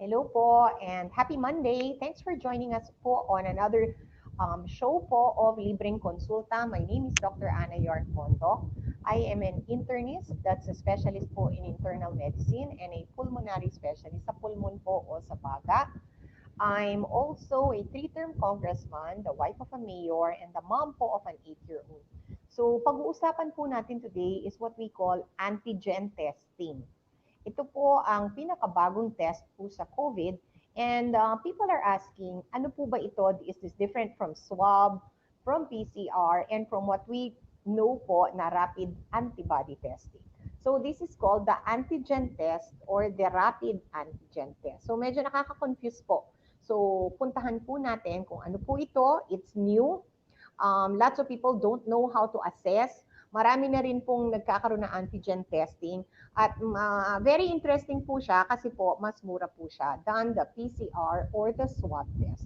Hello po and happy Monday. Thanks for joining us po on another show po of Libreng Konsulta. My name is Dr. Ana Yorn Ponto. I am an internist, that's a specialist po in internal medicine and a pulmonary specialist sa pulmon po o sa baga. I'm also a three-term congressman, the wife of a mayor, and the mom po of an 8-year-old. So pag-uusapan po natin today is what we call antigen testing. Ito po ang pinakabagong test po sa COVID and people are asking, ano po ba ito? Is this different from swab, from PCR, and from what we know po na rapid antibody testing? So this is called the antigen test or the rapid antigen test. So medyo nakaka-confuse po. So puntahan po natin kung ano po ito. It's new. Lots of people don't know how to assess. Marami na rin pong nagkakaroon ng antigen testing. At very interesting po siya kasi po mas mura po siya than the PCR or the swab test.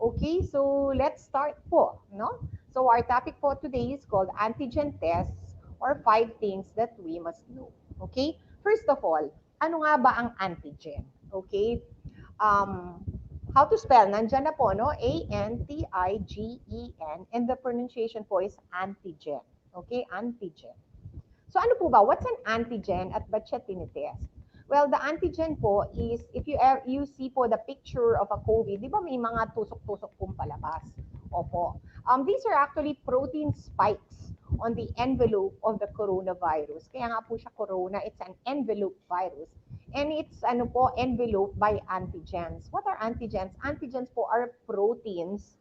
Okay, so let's start po, no? So our topic po today is called antigen tests or 5 things that we must know. Okay? First of all, ano nga ba ang antigen? Okay? How to spell? Nandyan na po, no? A-N-T-I-G-E-N and the pronunciation po is antigen. Okay? Antigen. So ano po ba? What's an antigen at ba't siya tinitest? Well, the antigen po is, if you see po the picture of a COVID, di ba may mga tusok-tusok pong palabas? Opo. These are actually protein spikes on the envelope of the coronavirus. Kaya nga po siya corona, it's an envelope virus. And it's enveloped by antigens. What are antigens? Antigens po are proteins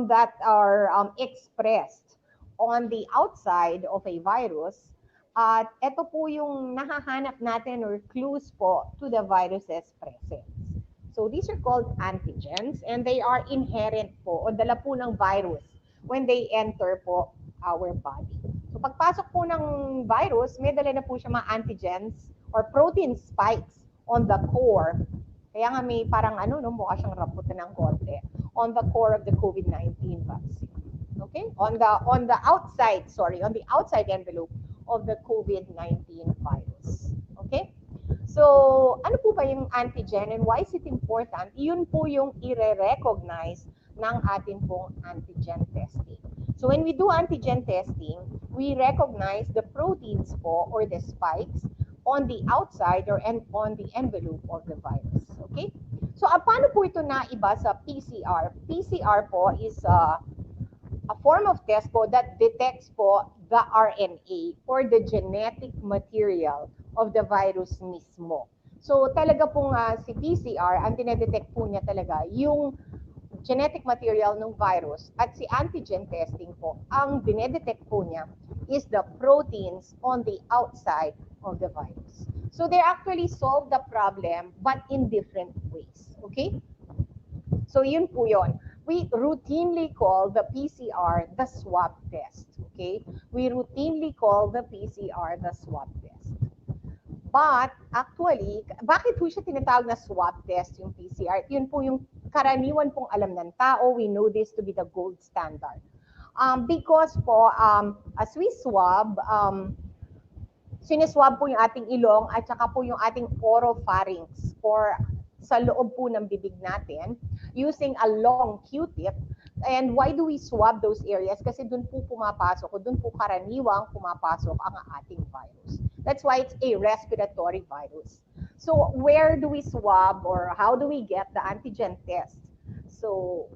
that are expressed on the outside of a virus. At ito po yung nahahanap natin or clues po to the virus's presence. So these are called antigens and they are inherent po o dala po ng virus when they enter po our body. So pagpasok po ng virus, may dala na po siya mga antigens or protein spikes on the core. Kaya nga may parang mukha siyang rambutan ng konti on the core of the COVID-19 vaccine. Okay? On the outside envelope of the COVID-19 virus. Okay? So, ano po ba yung antigen and why is it important? Yun po yung i-recognize ng atin pong antigen testing. So, when we do antigen testing, we recognize the proteins po or the spikes on the outside or on the envelope of the virus. Okay? So, paano po ito naiba sa PCR? PCR po is a form of test po that detects po the RNA or the genetic material of the virus mismo. So talaga pong si PCR, ang dinedetect po niya talaga yung genetic material ng virus at si antigen testing po, ang dinedetect po niya is the proteins on the outside of the virus. So they actually solve the problem but in different ways. Okay? So yun po yun. We routinely call the PCR the swab test. Okay? We routinely call the PCR the swab test. But actually, bakit po siya tinatawag na swab test yung PCR? Yun po yung karaniwan pong alam ng tao. We know this to be the gold standard. Because po, as we swab, siniswab po yung ating ilong at saka po yung ating oropharynx or sa loob po ng bibig natin using a long Q-tip. And why do we swab those areas? Kasi dun po pumapasok o dun po karaniwang pumapasok ang ating virus. That's why it's a respiratory virus. So where do we swab or how do we get the antigen test? So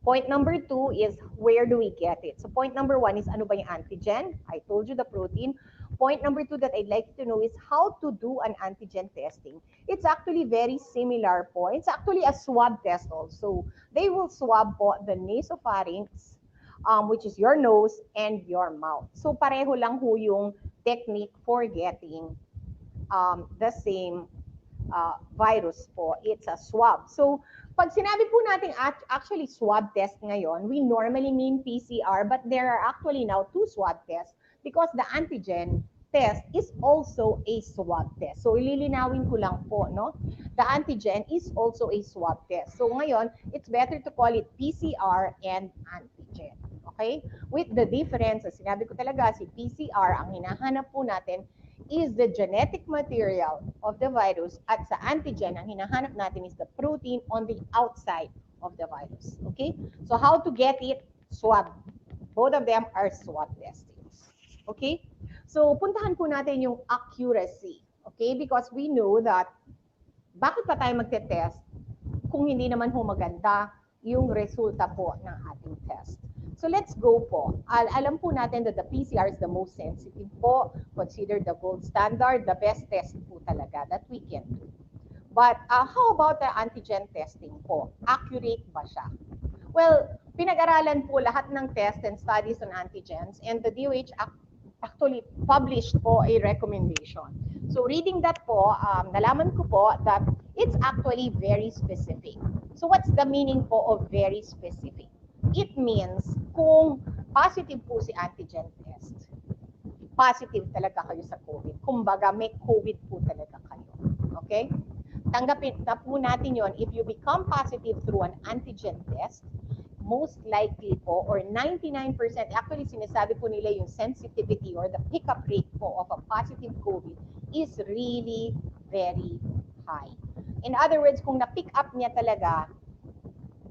point number 2 is where do we get it? So point number 1 is ano ba yung antigen? I told you the protein. Point number 2 that I'd like to know is how to do an antigen testing. It's actually very similar po. It's actually a swab test also. They will swab po the nasopharynx, which is your nose and your mouth. So pareho lang ho yung technique for getting the same virus po. It's a swab. So pag sinabi po natin actually swab test ngayon, we normally mean PCR, but there are actually now 2 swab tests because the antigen test is also a swab test. So ililinawin ko lang po, no? The antigen is also a swab test. So ngayon, it's better to call it PCR and antigen. Okay? With the difference, sinabi ko talaga, si PCR, ang hinahanap po natin is the genetic material of the virus at sa antigen, ang hinahanap natin is the protein on the outside of the virus. Okay? So how to get it? Swab. Both of them are swab testings. Okay? So puntahan po natin yung accuracy. Okay? Because we know that bakit pa tayo magte-test kung hindi naman ho maganda yung resulta po ng ating test. So let's go po. Alam po natin that the PCR is the most sensitive po, considered the gold standard, the best test po talaga that we can do. But how about the antigen testing po? Accurate ba siya? Well, pinag-aralan po lahat ng tests and studies on antigens, and the DOH actually published po a recommendation. So reading that po, nalaman ko po that it's actually very specific. So what's the meaning po of very specific? It means kung positive po si antigen test, positive talaga kayo sa COVID. Kumbaga, may COVID po talaga kayo. Okay? Tanggapin na po natin yon. If you become positive through an antigen test, most likely po, or 99%, actually sinasabi po nila yung sensitivity or the pickup rate po of a positive COVID is really very high. In other words, kung na-pick up niya talaga,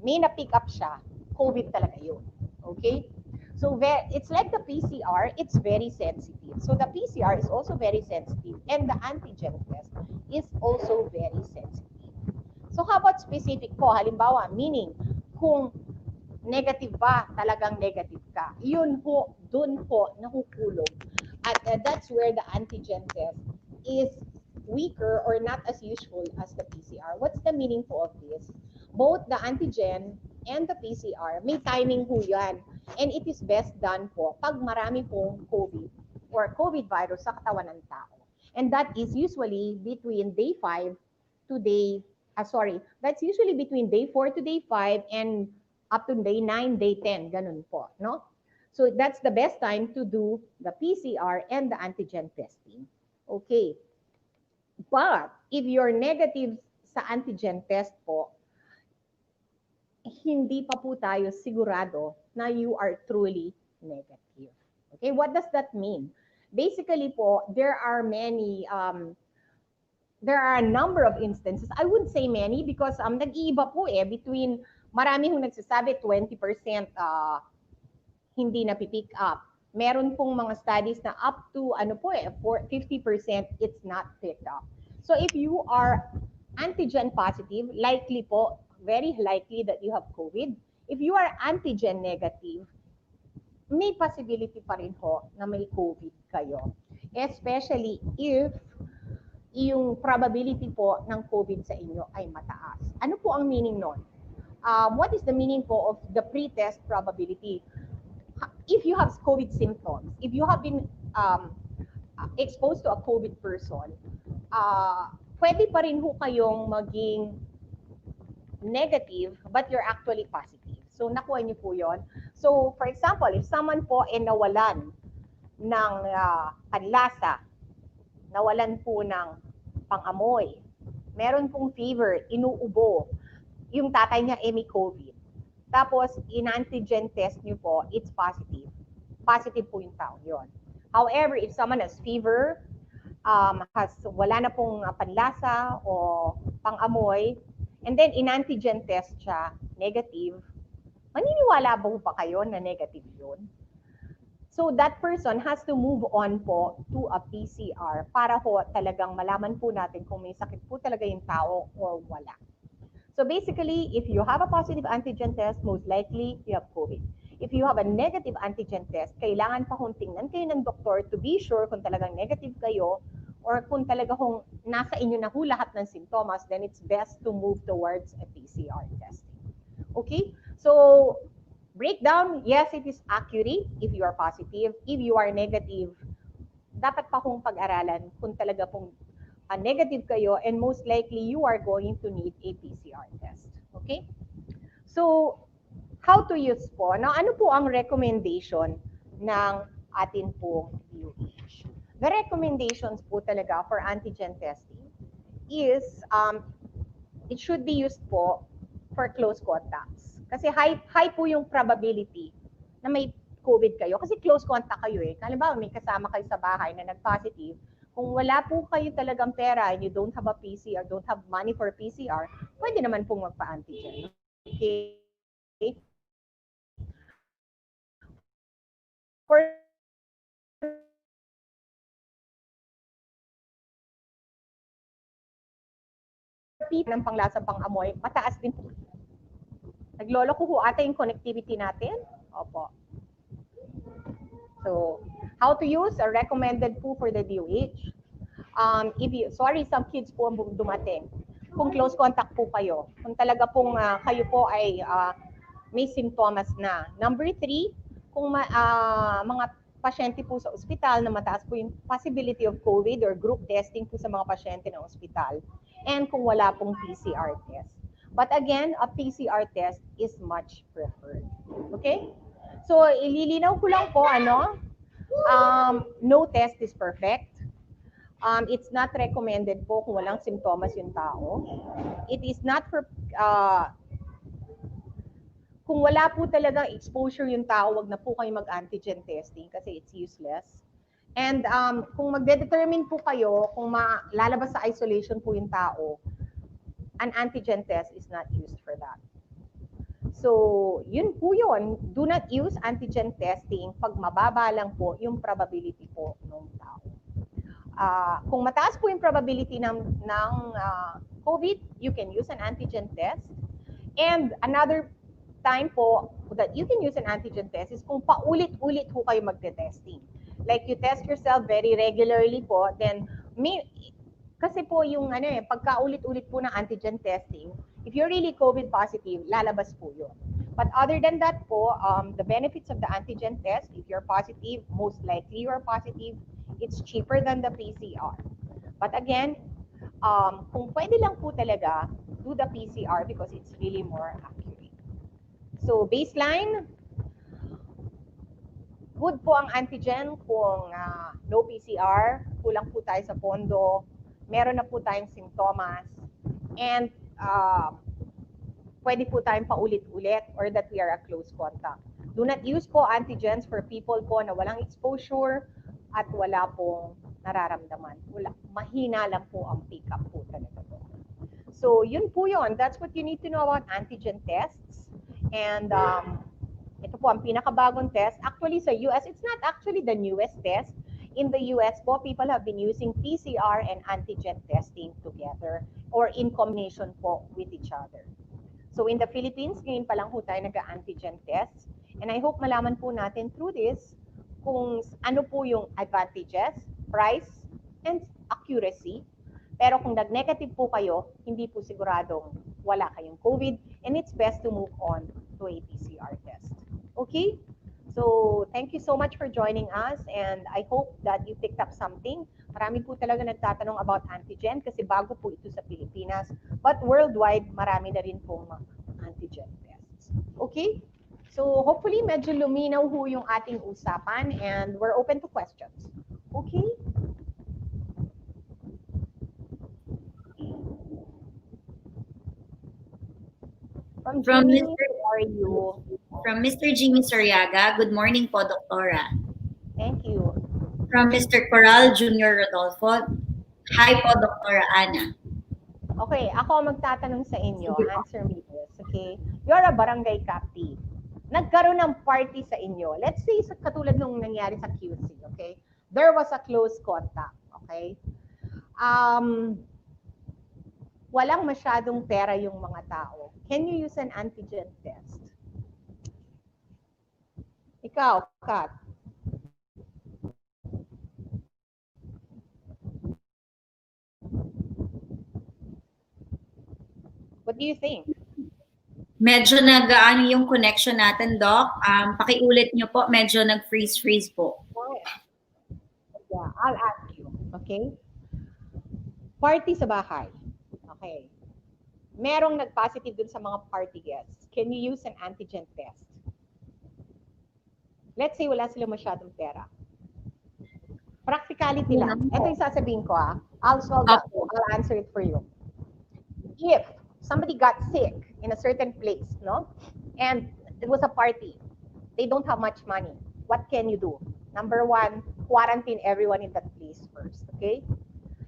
may na-pick up siya, COVID talaga yun. Okay? So it's like the PCR, it's very sensitive. So the PCR is also very sensitive, and the antigen test is also very sensitive. So how about specific po? Halimbawa, meaning, kung negative ba, talagang negative ka. Yun po, dun po nahukulog. At that's where the antigen test is weaker or not as useful as the PCR. What's the meaning po of this? Both the antigen and the PCR, may timing po yan. And it is best done po pag marami pong COVID or COVID virus sa katawan ng tao. And that is usually between day 5 to day, that's usually between day 4 to day 5 and up to day 9, day 10, ganun po, no? So that's the best time to do the PCR and the antigen testing. Okay. But if you're negative sa antigen test po, hindi pa po tayo sigurado na you are truly negative. Okay, what does that mean? Basically po, there are a number of instances. I wouldn't say many because nag-iiba po between marami hong nagsasabi 20% hindi na pick up. Meron pong mga studies na up to 50% it's not picked up. So if you are antigen positive, likely po, very likely that you have COVID. If you are antigen negative, may possibility pa rin ho na may COVID kayo. Especially if yung probability po ng COVID sa inyo ay mataas. Ano po ang meaning nun? What is the meaning po of the pre-test probability? If you have COVID symptoms, if you have been exposed to a COVID person, pwede pa rin ho kayong maging negative, but you're actually positive. So, nakuha niyo po yon. So, for example, if someone po ay nawalan ng panlasa, nawalan po ng pangamoy, meron pong fever, inuubo, yung tatay niya ay may COVID. Tapos, in-antigen test niyo po, it's positive. Positive po yung tao, yon. However, if someone has fever, wala na pong panlasa o pangamoy, and then in-antigen test siya, negative, maniniwala ba kayo na negative yun? So that person has to move on po to a PCR para po talagang malaman po natin kung may sakit po talaga yung tao or wala. So basically, if you have a positive antigen test, most likely you have COVID. If you have a negative antigen test, kailangan pa kung tingnan kayo ng doktor to be sure kung talagang negative kayo or kung talaga kung nasa inyo na lahat ng sintomas, then it's best to move towards a PCR testing. Okay? So, breakdown, yes, it is accurate if you are positive. If you are negative, dapat pa kong pag-aralan kung talaga pong negative kayo, and most likely you are going to need a PCR test. Okay? So, how to use po? Now, ano po ang recommendation ng atin pong DOH? The recommendations po talaga for antigen testing is it should be used po for close contacts. Kasi high po yung probability na may COVID kayo. Kasi close contact kayo eh. Halimbawa, may kasama kayo sa bahay na nag-positive. Kung wala po kayo talagang pera and you don't have a PCR, don't have money for PCR, pwede naman pong magpa-antigen. Okay? For people ng panglasang pang-amoy, mataas din po. Naglolo ko ho ata yung connectivity natin. Opo. So, how to use a recommended po for the DOH. If you, sorry, some kids po ang dumating. Kung close contact po kayo, kung talaga pong kayo po ay may simptomas na. Number 3, kung mga pasyente po sa ospital na mataas po yung possibility of COVID or group testing po sa mga pasyente ng ospital. And kung wala pong PCR test. But again, a PCR test is much preferred. Okay? So, ililinaw ko lang po, no test is perfect. It's not recommended po kung walang simptomas yung tao. It is not for, kung wala po talagang exposure yung tao, wag na po kayo mag-antigen testing kasi it's useless. And kung magde-determine po kayo kung lalabas sa isolation po yung tao, an antigen test is not used for that. So, yun po yun. Do not use antigen testing pag mababa lang po yung probability po ng tao. Kung mataas po yung probability ng COVID, you can use an antigen test. And another time po that you can use an antigen test is kung paulit-ulit po kayo magte-testing. Like you test yourself very regularly po, then kasi po yung pagka ulit-ulit po ng antigen testing, if you're really COVID positive, lalabas po yun. But other than that po, the benefits of the antigen test, if you're positive, most likely you're positive, it's cheaper than the PCR. But again, kung pwede lang po talaga, do the PCR because it's really more accurate. So baseline, good po ang antigen kung no PCR, kulang po tayo sa pondo, meron na po tayong simptomas, and pwede po tayong paulit-ulit or that we are a close contact. Do not use po antigens for people po na walang exposure at wala pong nararamdaman. Mahina lang po ang pick-up po talaga po. So yun po yun. That's what you need to know about antigen tests. And ito po ang pinakabagong test. Actually sa US, it's not actually the newest test. In the US po, people have been using PCR and antigen testing together or in combination po with each other. So in the Philippines, ngayon pa lang po tayo nag-antigen tests. And I hope malaman po natin through this kung ano po yung advantages, price, and accuracy. Pero kung nag-negative po kayo, hindi po siguradong wala kayong COVID, and it's best to move on to a PCR test. Okay? So, thank you so much for joining us, and I hope that you picked up something. Marami po talaga nagtatanong about antigen kasi bago po ito sa Pilipinas. But worldwide, marami na rin pong antigen tests. Okay? So, hopefully, medyo luminaw ho yung ating usapan, and we're open to questions. Okay? From Jimmy, how are you? From Mr. Jimmy Soriaga, good morning po, Doktora. Thank you. From Mr. Coral Jr. Rodolfo, hi po, Doktora Ana. Okay, ako magtatanong sa inyo. Answer me this, okay? You're a barangay captain. Nagkaroon ng party sa inyo. Let's say, katulad nung nangyari sa QC, okay? There was a close contact, okay? Walang masyadong pera yung mga tao. Can you use an antigen test? Ikaw, Kat. What do you think? Medyo nag-ano yung connection natin, Doc. Pakiulit nyo po, medyo nag-freeze po. Yeah, I'll ask you, okay? Party sa bahay. Okay. Merong nag-positive dun sa mga party guests. Can you use an antigen test? Let's say wala sila masyadong pera. Practicality lang. Ito yung sasabihin ko I'll answer it for you. If somebody got sick in a certain place, no? And it was a party. They don't have much money. What can you do? Number one, quarantine everyone in that place first, okay?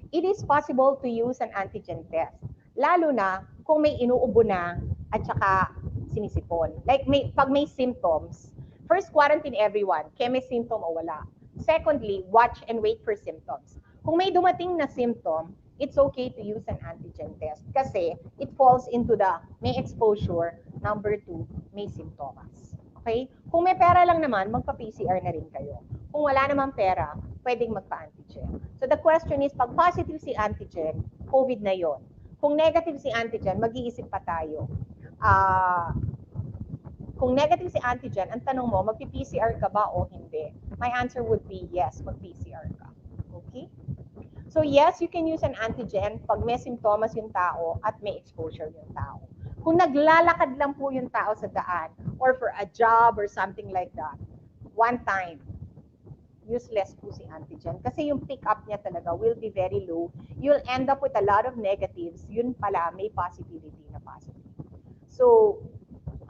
It is possible to use an antigen test, lalo na kung may inuubo na at saka sinisipon. Like pag may symptoms, first quarantine everyone, kaya may symptom o wala. Secondly, watch and wait for symptoms. Kung may dumating na symptom, it's okay to use an antigen test kasi it falls into the may exposure, number two, may symptoms. Okay? Kung may pera lang naman, magpa-PCR na rin kayo. Kung wala namang pera, pwedeng magpa-antigen. So the question is, pag positive si antigen, COVID na yon. Kung negative si antigen, mag-iisip pa tayo. Kung negative si antigen, ang tanong mo, magpi-PCR ka ba o hindi? My answer would be yes, mag-PCR ka. Okay? So yes, you can use an antigen pag may simptomas yung tao at may exposure yung tao. Kung naglalakad lang po yung tao sa daan or for a job or something like that, one time, useless po si antigen. Kasi yung pick up niya talaga will be very low. You'll end up with a lot of negatives. Yun pala, may positivity na positive. So,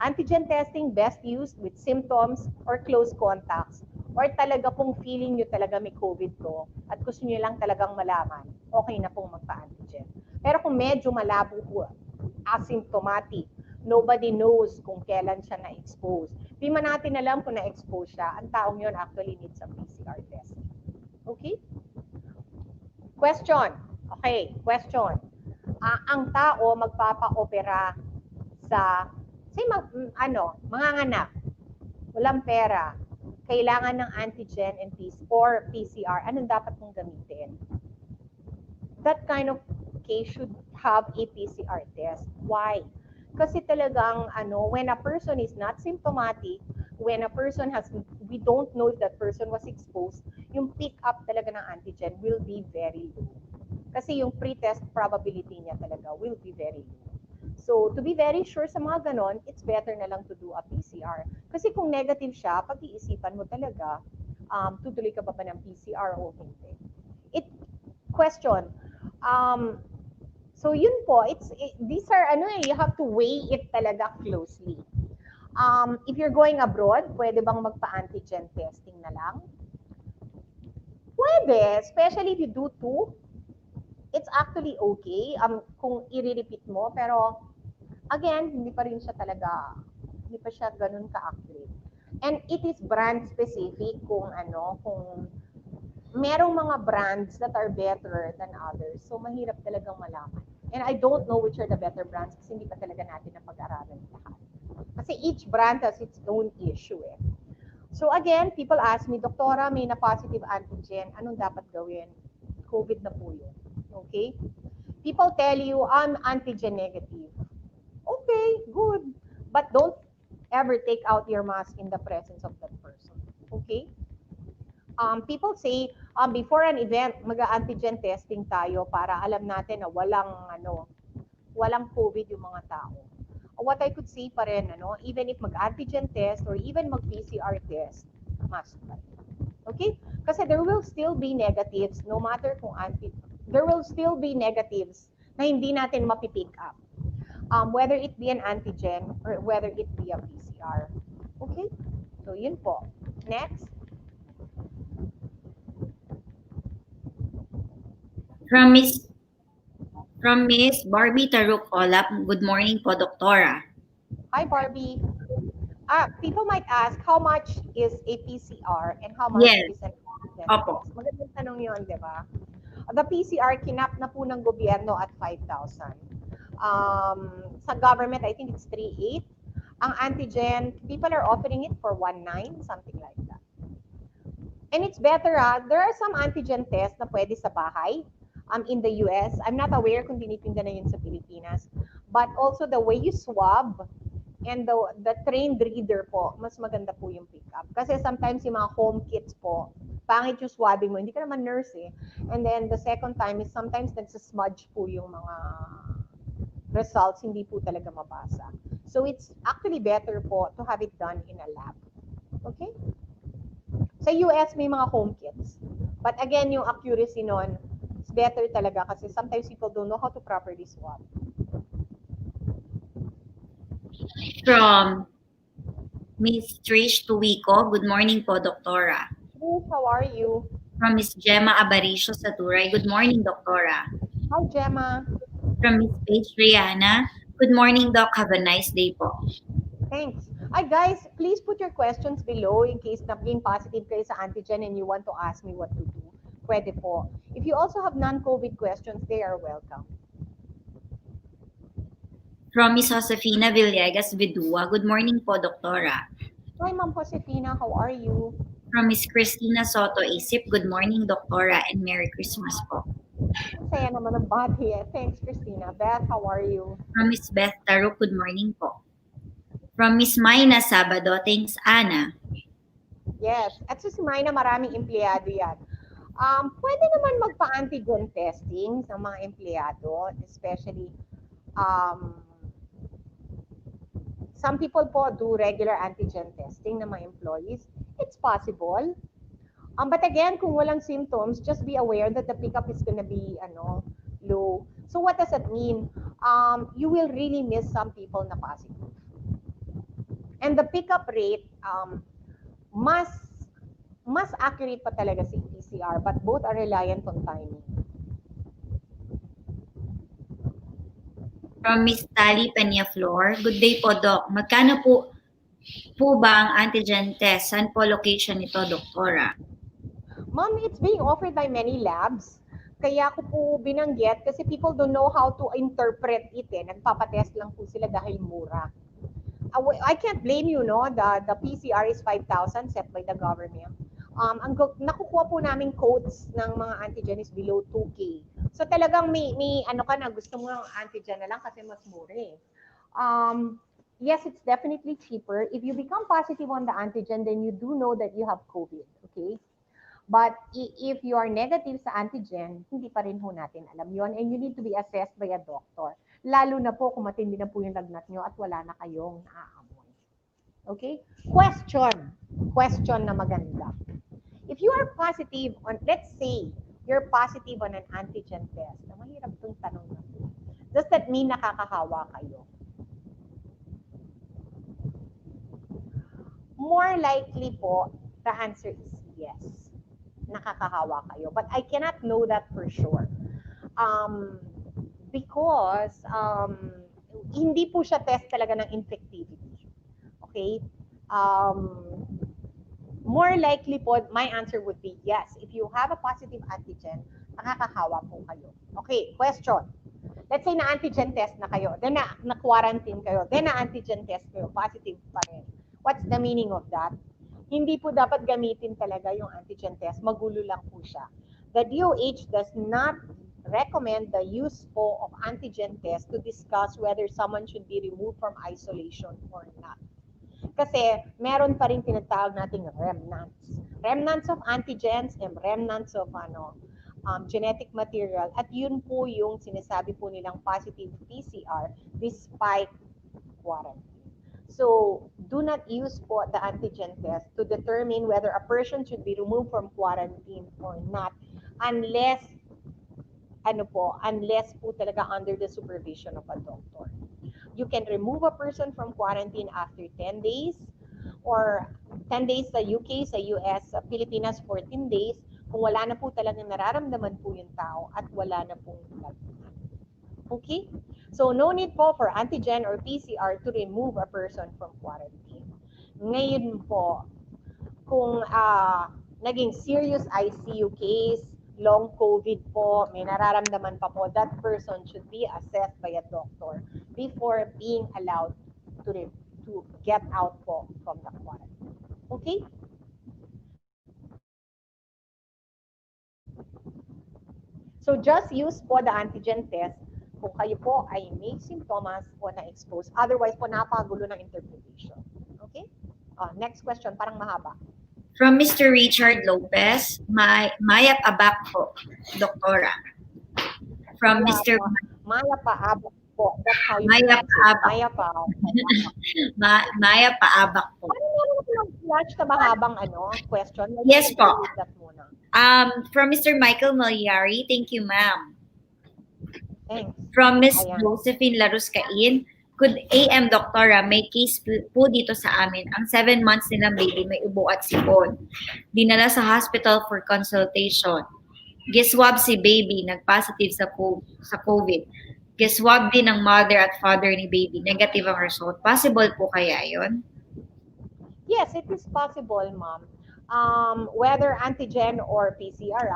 antigen testing best used with symptoms or close contacts or talaga pong feeling nyo talaga may COVID to at gusto nyo lang talagang malaman, okay na pong magpa-antigen. Pero kung medyo malabo po, asymptomatic, nobody knows kung kailan siya na-expose. Di man natin alam kung na-expose siya, ang taong yun actually needs a PCR test. Okay? Question. Okay, question. Ang tao magpapa-opera sa manganganak, walang pera, kailangan ng antigen and or PCR, anong dapat mong gamitin? That kind of case should have a PCR test. Why? Kasi talagang when a person is not symptomatic, when a person we don't know if that person was exposed, yung pick up talaga ng antigen will be very low. Kasi yung pre-test probability niya talaga will be very low. So, to be very sure sa mga ganon, it's better na lang to do a PCR. Kasi kung negative siya, pag-iisipan mo talaga, tutuloy ka ba ng PCR o hindi? Question. So, yun po, these are, you have to weigh it talaga closely. If you're going abroad, pwede bang magpa-antigen testing na lang? Pwede, especially if you do two. It's actually okay kung i-repeat mo, pero again, hindi pa siya ganun ka-accurate. And it is brand specific kung merong mga brands that are better than others. So, mahirap talagang malaman. And I don't know which are the better brands kasi hindi pa talaga natin napag-aralan lahat. Kasi each brand has its own issue eh. So again, people ask me, Doktora, may na-positive antigen, anong dapat gawin? COVID na po yun. Okay? People tell you, I'm antigen negative. Okay, good. But don't ever take out your mask in the presence of that person. Okay? People say, before an event, mag-antigen testing tayo para alam natin na walang COVID yung mga tao. What I could say pa rin, even if mag-antigen test or even mag-PCR test, mask pa rin. Okay? Kasi there will still be negatives no matter kung there will still be negatives na hindi natin mapipick up. Whether it be an antigen or whether it be a PCR. Okay? So, yun po. Next. From Miss Barbie Taruk Olap, good morning po, Doktora. Hi, Barbie. People might ask, how much is a PCR and how much is an antigen test? Magandang tanong yun, di ba? The PCR, kinap na po ng gobyerno at 5,000. Sa government, I think it's 3,800. Ang antigen, people are offering it for 1,900, something like that. And it's better, there are some antigen tests na pwede sa bahay. In the US, I'm not aware kung tinitinda na yun sa Pilipinas. But also the way you swab and the trained reader po, mas maganda po yung pick-up. Kasi sometimes yung mga home kits po, pangit yung swabbing mo, hindi ka naman nurse eh. And then the second time is sometimes nagsasmudge po yung mga results, hindi po talaga mabasa. So it's actually better po to have it done in a lab. Okay? Sa US, may mga home kits. But again, yung accuracy nun, it's better talaga kasi sometimes people don't know how to properly swab. From Miss Trish Tuwico, good morning po, Doktora. Bruce, how are you? From Miss Gemma Abaricio sa Turay. Good morning, Doktora. Hi, Gemma. From Miss Paige Rihanna. Good morning, Doc. Have a nice day po. Thanks. Hi, guys. Please put your questions below in case naging positive kayo sa antigen and you want to ask me what to do. Pwede po. If you also have non-COVID questions, they are welcome. From Miss Josefina Villegas Vidua. Good morning po, Doktora. Hi, Ma'am Josefina. How are you? From Miss Christina Soto Isip. Good morning, Doktora, and Merry Christmas po. Saya naman ang bati eh. Thanks, Christina. Beth, how are you? From Miss Beth Taruk. Good morning po. From Miss Mayna Sabado. Thanks, Ana. Yes. At sa si Mayna, maraming empleyado yan. Pwede naman magpa-antigen testing sa mga empleyado, especially some people po do regular antigen testing ng mga employees. It's possible. But again, kung walang symptoms, just be aware that the pickup is gonna be low. So what does it mean? You will really miss some people na positive. And the pickup rate, mas accurate pa talaga si PCR, but both are reliant on timing. From Miss Tali Peñaflor. Good day po, Doc. Magkano po ba ang antigen test? Saan po location nito, Doktora? Ma'am, it's being offered by many labs. Kaya ko po binanggit kasi people don't know how to interpret it eh. Nagpapatest lang po sila dahil mura. I can't blame you, no? The PCR is 5,000 set by the government. Ang nakukuha po namin codes ng mga antigen is below 2K. So talagang may ano ka na, gusto mo ng antigen na lang kasi mas mura eh. Yes, it's definitely cheaper. If you become positive on the antigen, then you do know that you have COVID, okay? But if you are negative sa antigen, hindi pa rin ho natin alam yon, and you need to be assessed by a doctor. Lalo na po kung matindi na po yung lagnat nyo at wala na kayong naaamoy. Okay? Question na maganda. If you are positive on, let's say, you're positive on an antigen test, na mahirap itong tanong na po. Does that mean nakakahawa kayo? More likely po, the answer is yes. Nakakahawa kayo. But I cannot know that for sure. Because hindi po siya test talaga ng infectivity. Okay? More likely po, my answer would be yes. If you have a positive antigen, nakakahawa po kayo. Okay, question. Let's say na antigen test na kayo, then na quarantine kayo, then na antigen test kayo, positive pa rin. What's the meaning of that? Hindi po dapat gamitin talaga yung antigen test, magulo lang po siya. The DOH does not recommend the use po of antigen test to discuss whether someone should be removed from isolation or not. Kasi meron pa rin tinatawag nating remnants. Remnants of antigens and remnants of genetic material. At yun po yung sinasabi po nilang positive PCR despite quarantine. So, do not use po the antigen test to determine whether a person should be removed from quarantine or not unless po talaga under the supervision of a doctor. You can remove a person from quarantine after 10 days or 10 days sa UK, sa US, sa Pilipinas 14 days kung wala na po talagang nararamdaman po yung tao at wala na pong lagnat. Okay? So, no need po for antigen or PCR to remove a person from quarantine. Ngayon po, kung naging serious ICU case, long COVID po, may nararamdaman pa po, that person should be assessed by a doctor before being allowed to get out po from the quarantine. Okay? So just use po the antigen test kung kayo po ay may simptomas o na-expose. Otherwise po, napagulo ng interpretation. Okay? Next question, parang mahaba. From Mr. Richard Lopez, Maya Abak po, Doktora. From Mr. Maya Paabak po. That's how you Maya Paabak. Maya Paabak. Maya Paabak po. Ano meron ko mag-flash sa mahabang question? Yes po. That muna. From Mr. Michael Malyari, thank you, ma'am. Thanks. From Miss Ayan. Josephine Laruscain, Good AM, Doktora. May case po dito sa amin. Ang 7 months nilang baby may ubo at sipon. Dinala sa hospital for consultation. Giswab si baby, nag-positive sa COVID. Giswab din ng mother at father ni baby, negative ang result. Possible po kaya yon? Yes, it is possible, ma'am. Whether antigen or PCR,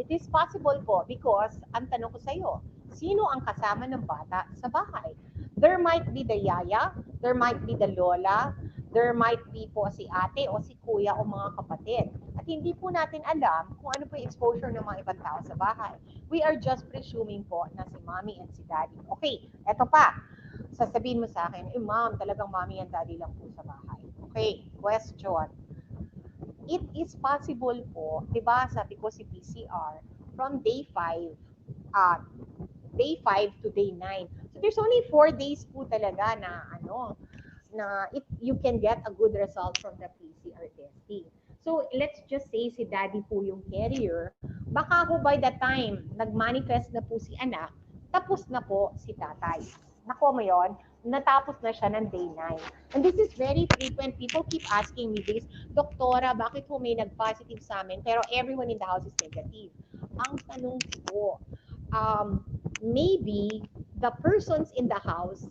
it is possible po because ang tanong ko sa iyo, sino ang kasama ng bata sa bahay? There might be the yaya, there might be the lola, there might be po si ate o si kuya o mga kapatid. At hindi po natin alam kung ano po yung exposure ng mga ibang tao sa bahay. We are just presuming po na si mommy and si daddy. Okay, eto pa. Sasabihin mo sa akin, ma'am, talagang mommy and daddy lang po sa bahay. Okay, question. It is possible po, di ba, sabi ko si PCR, from uh, day 5 to day 9. So there's only 4 days po talaga na you can get a good result from the PCR testing. So let's just say si daddy po yung carrier, baka po by the time nag-manifest na po si anak, tapos na po si tatay. Nako mo yun, natapos na siya ng day 9. And this is very frequent. People keep asking me this, Doktora, bakit po may nag-positive sa amin pero everyone in the house is negative? Ang tanong po, maybe the persons in the house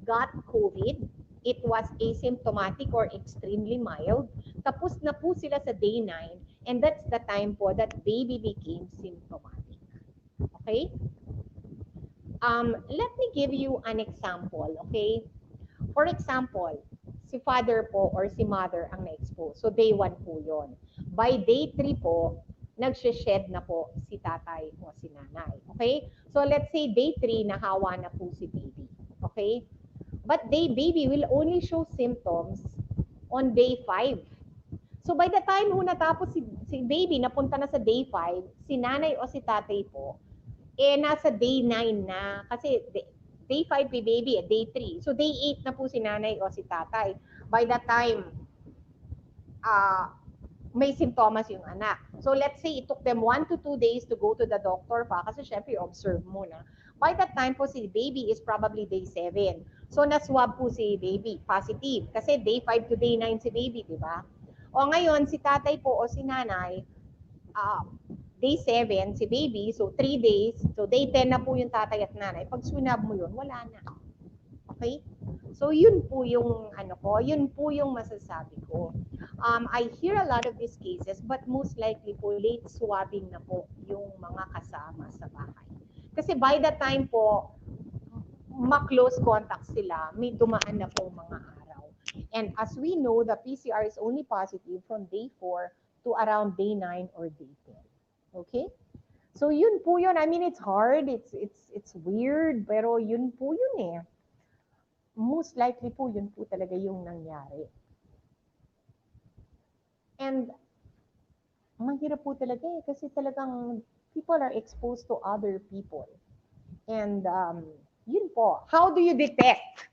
got COVID, it was asymptomatic or extremely mild, tapos na po sila sa day 9, and that's the time po that baby became symptomatic. Okay? Let me give you an example, okay? For example, si father po or si mother ang na-expose. So day 1 po yon. By day 3 po, nagshe-shed na po si tatay o si nanay. Okay? So let's say day 3, nahawa na po si baby. Okay? But baby will only show symptoms on day 5. So by the time ho natapos si baby, napunta na sa day 5, si nanay o si tatay po, nasa day 9 na. Kasi day 5 baby, day 3. So day 8 na po si nanay o si tatay. By the time may symptoms yung anak. So let's say it took them 1 to 2 days to go to the doctor pa kasi syempre observe muna. By that time po si baby is probably day 7. So na-swab po si baby, positive. Kasi day 5 to day 9 si baby, di ba? O ngayon, si tatay po o si nanay, day 7 si baby, so 3 days, so day 10 na po yung tatay at nanay. Pag sunab mo yun, wala na. Okay? So yun po yung yun po yung masasabi ko. I hear a lot of these cases, but most likely po late swabbing na po yung mga kasama sa bahay. Kasi by the time po ma-close contact sila, may dumaan na pong mga araw. And as we know, the PCR is only positive from day 4 to around day 9 or day 10. Okay? So yun po yun. I mean, it's hard, it's weird, pero yun po yun eh. Most likely po yun po talaga yung nangyari. And mahirap po talaga eh kasi talagang people are exposed to other people. And yun po. How do you detect?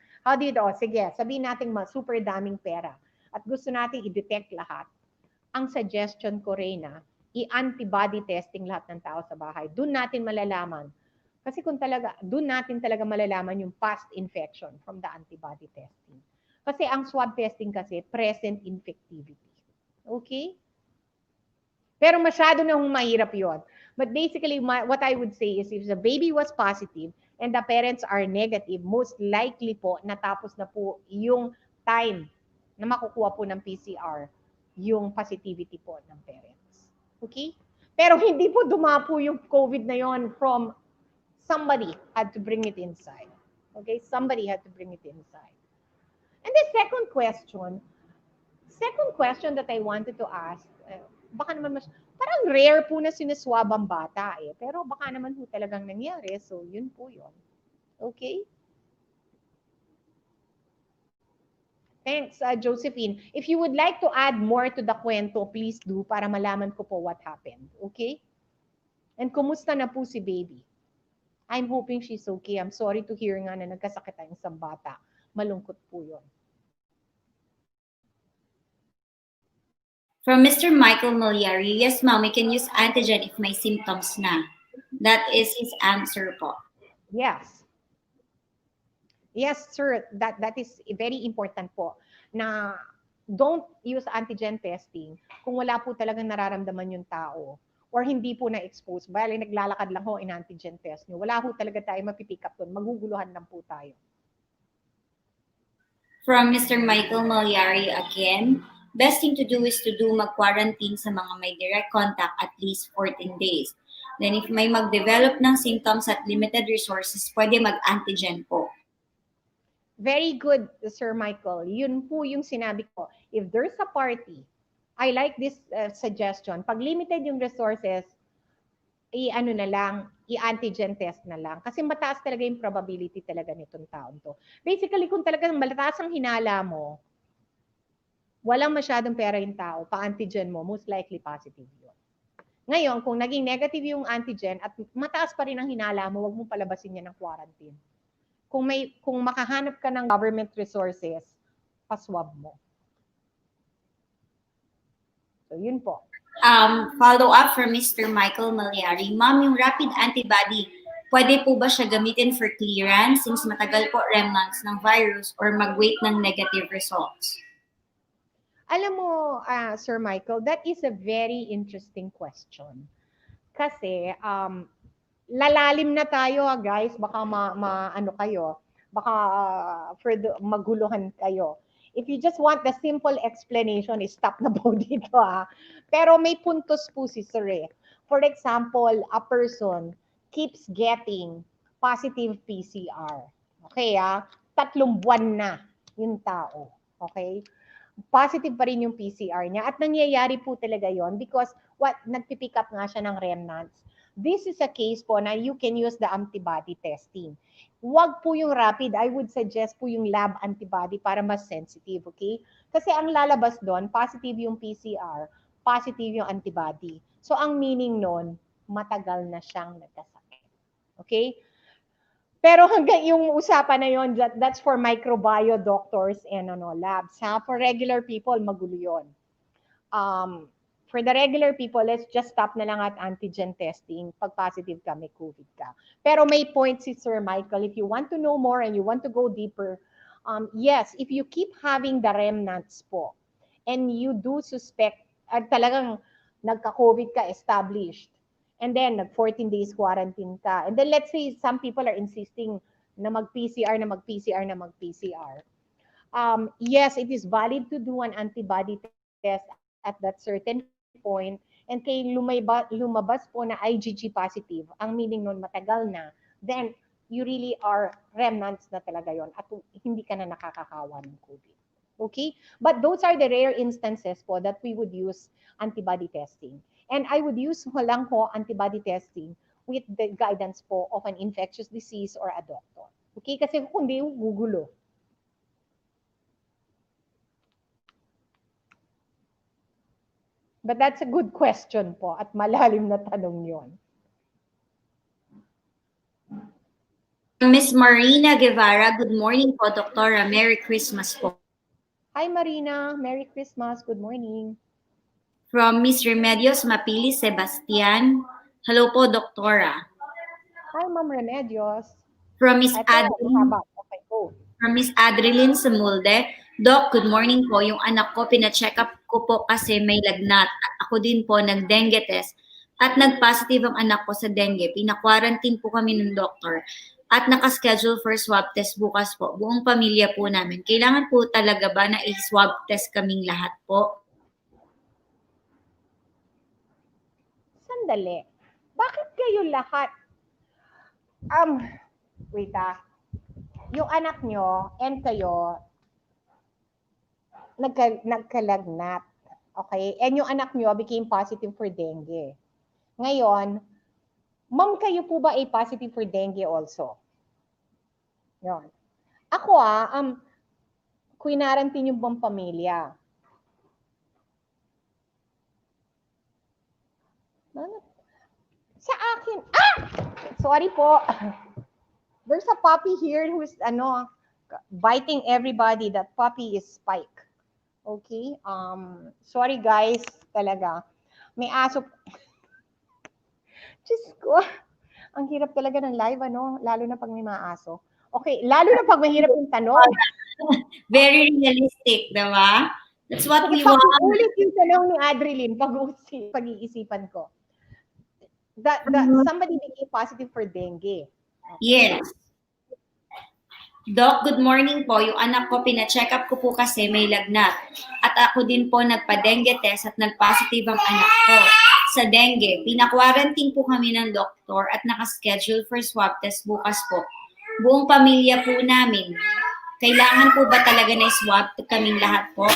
Sige, sabihin natin super daming pera at gusto natin i-detect lahat. Ang suggestion ko, Reyna, i-antibody testing lahat ng tao sa bahay. Doon natin malalaman. Kasi doon natin talaga malalaman yung past infection from the antibody testing. Kasi ang swab testing kasi, present infectivity. Okay? Pero masyado na mahirap yun. But basically, what I would say is if the baby was positive and the parents are negative, most likely po, natapos na po yung time na makukuha po ng PCR yung positivity po ng parents. Okay? Pero hindi po dumapo yung COVID na yon from somebody had to bring it inside. Okay? Somebody had to bring it inside. And the second question that I wanted to ask, baka naman parang rare po na sinaswab ang bata eh. Pero baka naman po talagang nangyari. So, yun po yun. Okay? Thanks, Josephine. If you would like to add more to the kwento, please do para malaman ko po what happened. Okay? And kumusta na po si baby? I'm hoping she's okay. I'm sorry to hear nga na nagkasakit ang isang bata. Malungkot po yun. From Mr. Michael Miliari, yes ma'am, we can use antigen if may symptoms na. That is his answer po. Yes. Yes, sir. That is very important po na don't use antigen testing kung wala po talagang nararamdaman yung tao or hindi po na-expose. Bali, naglalakad lang ho in antigen test nyo. Wala ho talaga tayo mapipick up doon. Maguguluhan lang po tayo. From Mr. Michael Malyari again, best thing to do is to do mag-quarantine sa mga may direct contact at least 14 days. Then if may mag-develop ng symptoms at limited resources, pwede mag-antigen po. Very good, Sir Michael. Yun po yung sinabi ko. If there's a party, I like this suggestion. Pag limited yung resources, i-ano na lang, i-antigen test na lang. Kasi mataas talaga yung probability talaga nitong taon to. Basically, kung talagang mataas ang hinala mo, walang masyadong pera yung tao, pa-antigen mo, most likely positive yun. Ngayon, kung naging negative yung antigen at mataas pa rin ang hinala mo, huwag mong palabasin yan ng quarantine. Kung makahanap ka ng government resources, paswab mo. So, yun po. Follow up from Mr. Michael Malyari. Ma'am, yung rapid antibody, pwede po ba siya gamitin for clearance since matagal po remnants ng virus or mag-wait ng negative results? Alam mo, Sir Michael, that is a very interesting question. Kasi, lalalim na tayo, guys. Baka ano kayo. Baka maguluhan kayo. If you just want the simple explanation, stop na po dito, Pero may puntos po si Sir eh. For example, a person keeps getting positive PCR. Okay, 3 buwan na yung tao. Okay? Positive pa rin yung PCR niya. At nangyayari po talaga yon because nagpipick up nga siya ng remnants. This is a case po na you can use the antibody testing. Huwag po yung rapid. I would suggest po yung lab antibody para mas sensitive, okay? Kasi ang lalabas doon, positive yung PCR, positive yung antibody. So ang meaning nun, matagal na siyang nagkasakit. Okay? Pero hanggang yung usapan na yon, that's for microbio doctors and labs. For regular people, magulo yun. For the regular people, let's just stop na lang at antigen testing pag positive ka, may COVID ka. Pero may point si Sir Michael, if you want to know more and you want to go deeper, yes, if you keep having the remnants po, and you do suspect, at talagang nagka-COVID ka, established, and then nag 14 days quarantine ka, and then let's say some people are insisting na mag-PCR, na mag-PCR, na mag-PCR. Yes, it is valid to do an antibody test at that certain point, and kay lumabas po na IgG positive, ang meaning nun matagal na, then you really are remnants na talaga yon at hindi ka na nakakakawa ng COVID. Okay? But those are the rare instances po that we would use antibody testing. And I would use lang po antibody testing with the guidance po of an infectious disease or a doctor. Okay? Kasi kung hindi, gugulo. But that's a good question po at malalim na tanong yon. Miss Marina Guevara, good morning po, Doktora. Merry Christmas po. Hi Marina, Merry Christmas, good morning. From Miss Remedios Mapili Sebastian, hello po, Doktora. Hi Ma'am Remedios. From Miss Adrian. Okay, go. From Miss Adreline Samulde, Doc, good morning po. Yung anak ko, pina-check up ko po kasi may lagnat. At ako din po nag-dengue test. At nag-positive ang anak ko sa dengue. Pina-quarantine po kami ng doktor. At naka-schedule for swab test bukas po. Buong pamilya po namin. Kailangan po talaga ba na i-swab test kaming lahat po? Sandali. Bakit kayo lahat? Wait yung anak nyo and kayo, nagkalagnat. Okay? And yung anak nyo became positive for dengue. Ngayon, ma'am, kayo po ba ay positive for dengue also? Yon. Ako quinarantin yung buong pamilya. Sa akin, sorry po. There's a puppy here who's biting everybody. That puppy is Spike. Okay? Sorry guys, talaga. May aso. Diyos ko. Ang hirap talaga ng live, lalo na pag may mga aso. Okay, lalo na pag mahirap yung tanong. Very realistic, diba? That's what we Pag want. ulit yung tanong ni Adreline, pag-iisipan ko. Somebody became positive for dengue. Okay. Yes. Doc, good morning po. Yung anak ko, pina-check up ko po kasi may lagnat. At ako din po nagpa-dengue test at nag-positive ang anak ko sa dengue. Pina-quarantine po kami ng doktor at nakaschedule for swab test bukas po. Buong pamilya po namin. Kailangan po ba talaga na swab kaming lahat po?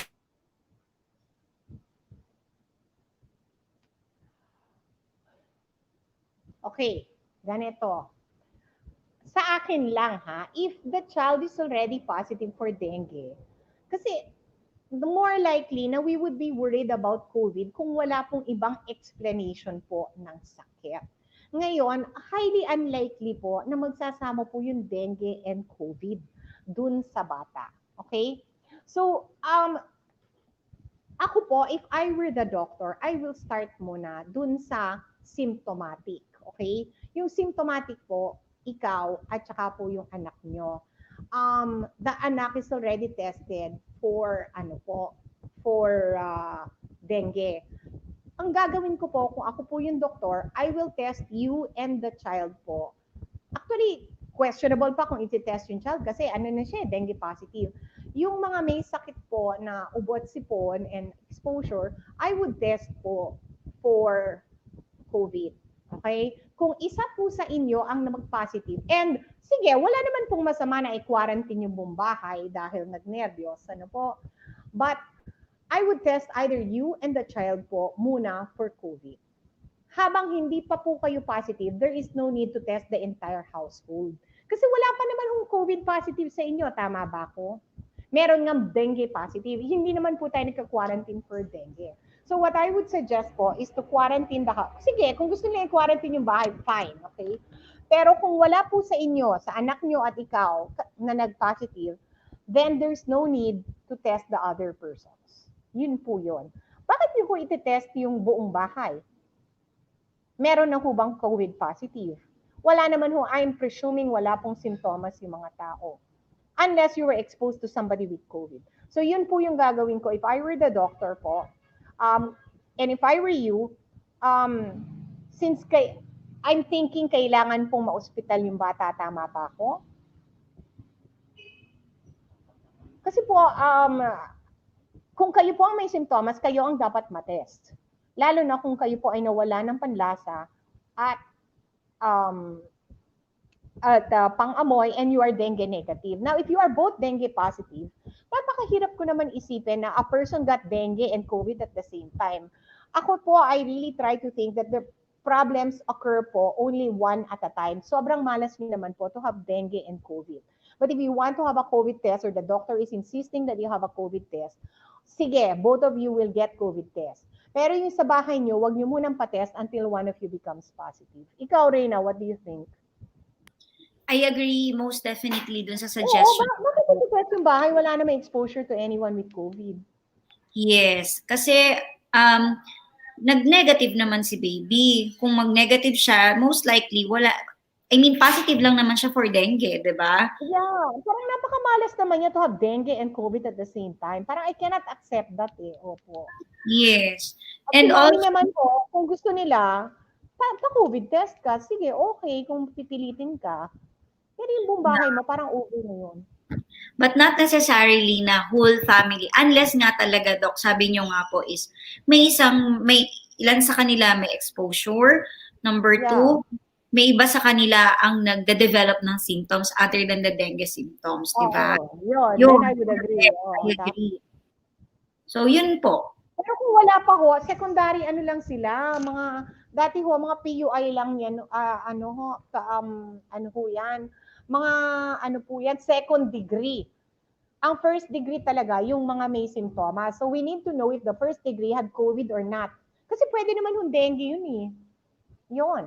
Okay, ganito. Sa akin lang ha, if the child is already positive for dengue, kasi the more likely na we would be worried about COVID kung wala pong ibang explanation po ng sakit. Ngayon, highly unlikely po na magsasama po yung dengue and COVID dun sa bata. Okay? So, ako po, if I were the doctor, I will start muna dun sa symptomatic. Okay? Yung symptomatic po, ikaw at saka po yung anak nyo. The anak is already tested for dengue. Ang gagawin ko po, kung ako po yung doktor, I will test you and the child po. Actually, questionable pa kung iti-test yung child kasi ano na siya, dengue positive. Yung mga may sakit po na ubo at sipon and exposure, I would test po for COVID. Okay? Kung isa po sa inyo ang mag-positive, and sige, wala naman pong masama na i-quarantine yung buong bahay dahil nagnervyos, ano po. But I would test either you and the child po muna for COVID. Habang hindi pa po kayo positive, there is no need to test the entire household. Kasi wala pa naman yung COVID positive sa inyo, tama ba ako? Meron nga dengue positive. Hindi naman po tayo nagka-quarantine for dengue. So what I would suggest po is to quarantine the house. Sige, kung gusto niyo i-quarantine yung bahay, fine, okay? Pero kung wala po sa inyo, sa anak nyo at ikaw na nag-positive, then there's no need to test the other persons. Yun po yun. Bakit niyo po iti-test yung buong bahay? Meron na ho bang COVID positive? Wala naman ho, I'm presuming wala pong simptomas yung mga tao. Unless you were exposed to somebody with COVID. So yun po yung gagawin ko. If I were the doctor po, and if I were you, since I'm thinking kailangan pong ma-hospital yung bata, tama pa ako? Kasi po, kung kayo po ang may simptomas, kayo ang dapat matest. Lalo na kung kayo po ay nawala ng panlasa at pang-amoy and you are dengue negative. Now, if you are both dengue positive, napakahirap ko naman isipin na a person got dengue and COVID at the same time. Ako po, I really try to think that the problems occur po only one at a time. Sobrang malas din naman po to have dengue and COVID. But if you want to have a COVID test or the doctor is insisting that you have a COVID test, sige, both of you will get COVID test. Pero yung sa bahay nyo, wag nyo munang patest until one of you becomes positive. Ikaw, Reyna, what do you think? I agree most definitely dun sa suggestion. Oo, bakit iti-test yung bahay? Wala namang exposure to anyone with COVID. Yes, kasi nag-negative naman si baby. Kung mag-negative siya, most likely wala. I mean, positive lang naman siya for dengue, di ba? Yeah, parang napakamalas naman niya to have dengue and COVID at the same time. Parang I cannot accept that eh. Opo. Yes. At And also, also, naman po, kung gusto nila, pa-COVID test ka, sige, okay, kung pipilitin ka. Pero yung buong bahay mo, parang okay na yun. but not necessarily na whole family. Unless nga talaga, Doc, sabi nyo nga po is, may ilan sa kanila may exposure. Number two, may iba sa kanila ang nagde-develop ng symptoms other than the dengue symptoms, di ba? Yun, then I would agree. I agree. So, yun po. Pero kung wala pa ho, secondary ano lang sila, mga, dati ho, mga PUI lang yan, ano ho yan, mga ano po yan, second degree. Ang first degree talaga, yung mga may simptomas. So we need to know if the first degree had COVID or not. Kasi pwede naman yung dengue yun eh. Yun.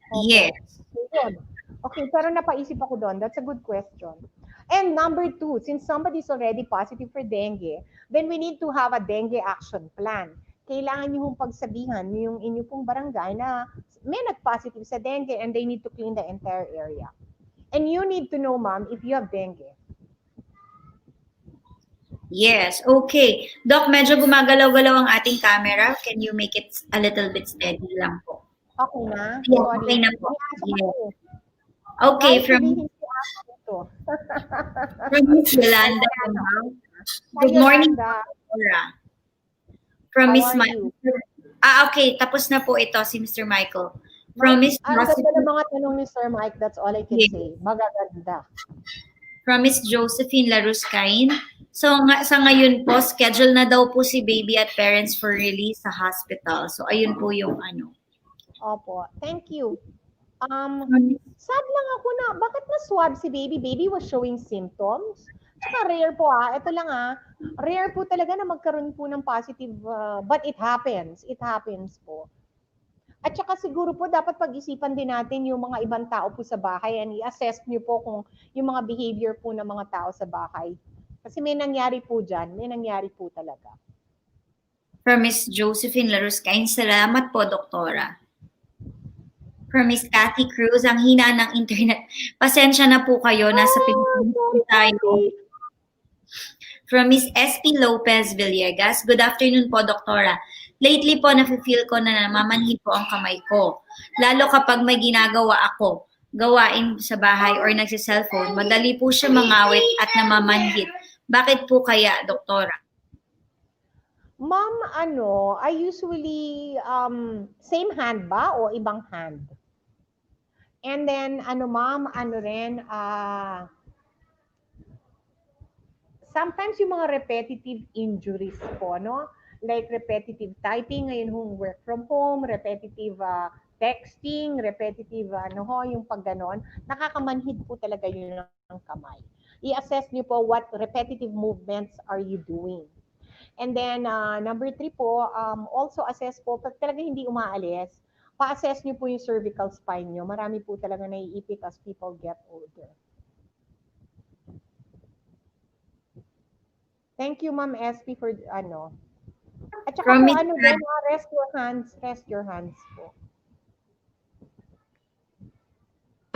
Okay. Yes. Yun. Okay, pero napaisip ako doon. That's a good question. And number two, since somebody's already positive for dengue, then we need to have a dengue action plan. Kailangan nyo hong pagsabihan yung inyo pong barangay na may nag-positive sa dengue and they need to clean the entire area. And you need to know, ma'am, if you have dengue. Yes, okay. Doc, medyo gumagalaw-galaw ang ating camera. Can you make it a little bit steady lang po? Okay na? Yeah, Sorry. okay na po. May aso Yeah. kasi. Okay, Guys, from sabihin si aso ito. Miss Yolanda. Good morning, Laura. From Miss How are you? Okay. Tapos na po ito si Mr. Michael. From Mike, Miss ang ganda Josephine. ng mga tanong ni Sir Mike, that's all I can Yes. say. Magaganda. From Miss Josephine Laruscain. So sa ngayon po, schedule na daw po si baby at parents for release sa hospital. So ayun po yung ano. Opo. Thank you. Sad lang ako na, bakit na-swab si baby? Baby was showing symptoms. Tsaka rare po ito lang rare po talaga na magkaroon po ng positive, but it happens. It happens po. At saka siguro po dapat pag-isipan din natin yung mga ibang tao po sa bahay and i-assess nyo po kung yung mga behavior po ng mga tao sa bahay. Kasi may nangyari po dyan, may nangyari po talaga. From Miss Josephine Laruscain, salamat po, Doktora. From Miss Cathy Cruz, ang hina ng internet. Pasensya na po kayo, nasa Pilipinas tayo. From Miss SP Lopez Villegas, good afternoon po, Doktora. Lately po, nafe-feel ko na namamanhid po ang kamay ko. Lalo kapag may ginagawa ako, gawain sa bahay or nagsiselfone, madali po siya mangawit at namamanhid. Bakit po kaya, Doktora? Ma'am, I usually, same hand ba o ibang hand? And then, ma'am, sometimes yung mga repetitive injuries po, no? Like repetitive typing, ngayon work from home, repetitive texting, repetitive yung pagganon, nakakamanhid po talaga yun ng kamay. I-assess niyo po what repetitive movements are you doing. And then, number 3 po, also assess po, pag talaga hindi umaalis, pa-assess niyo po yung cervical spine niyo. Marami po talaga naiipit as people get older. Thank you, Ma'am SP, for At saka po, din, rest your hands po.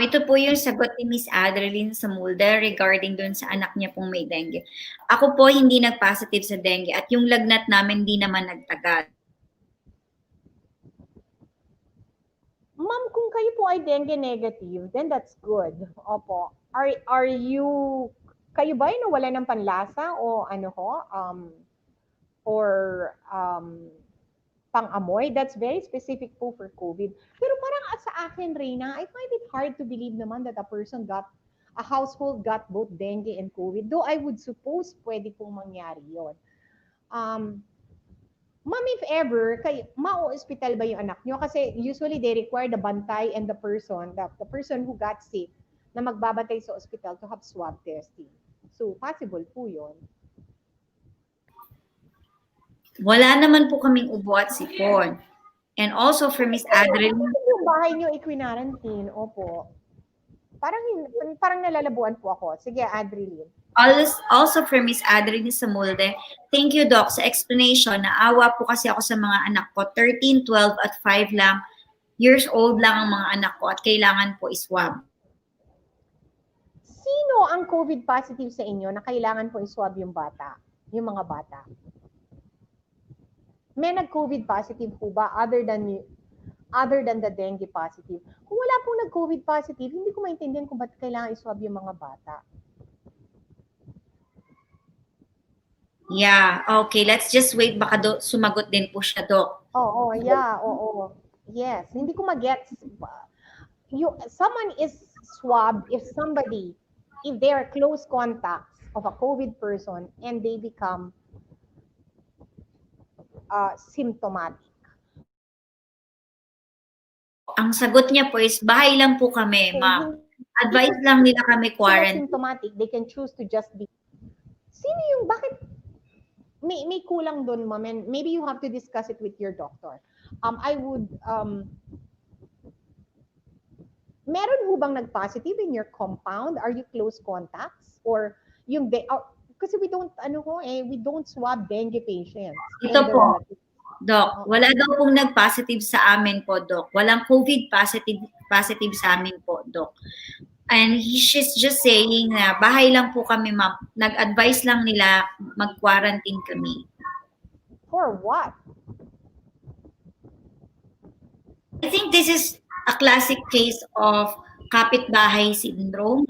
Ito po yung sagot ni Miss Adreline sa Mulder regarding dun sa anak niya pong may dengue. Ako po hindi nag-positive sa dengue at yung lagnat namin hindi naman nagtagal. Ma'am, kung kayo po ay dengue negative, then that's good. Opo. Are you, kayo ba yung nawala ng panlasa o pang-amoy? That's very specific po for COVID. Pero parang sa akin, Reyna, I find it hard to believe naman that a household got both dengue and COVID. Though I would suppose pwede pong mangyari yun. Ma'am, if ever, ma-hospital ba yung anak nyo? Kasi usually they require the bantay and the person who got sick na magbabatay sa hospital to have swab testing. So, possible po yun. Wala naman po kaming ubo at sipon. And also for Miss Adreline. Yung bahay nyo i-quarantine, opo. Parang nalalabuan po ako. Sige, Adreline. Also for Miss Adreline Samulde, thank you, Doc, sa explanation. Naawa po kasi ako sa mga anak ko. 13, 12, at 5 years old lang ang mga anak ko at kailangan po iswab. Sino ang COVID positive sa inyo na kailangan po iswab yung mga bata? May nag-COVID positive po ba other than the dengue positive? Kung wala pong nag-COVID positive, hindi ko maintindihan kung ba't kailangan iswab yung mga bata. Yeah, okay. Let's just wait. Baka sumagot din po siya, Doc. Oo. Yes. Hindi ko mag-gets. Someone is swabbed if they are close contacts of a COVID person and they become symptomatic. Ang sagot niya po is, bahay lang po kami, ma'am. Advice lang nila kami quarantine. Symptomatic, they can choose to just be. Sino yung, bakit? May kulang doon, ma'am, and maybe you have to discuss it with your doctor. I would, meron ho bang nag-positive in your compound? Are you close contacts? Or yung, kasi we don't swab dengue patients. Ito po, Doc, wala daw pong nag-positive sa amin po, Doc. Walang COVID positive sa amin po, Doc. And she's just saying na bahay lang po kami, ma'am. Nag-advise lang nila mag-quarantine kami. For what? I think this is a classic case of kapitbahay syndrome.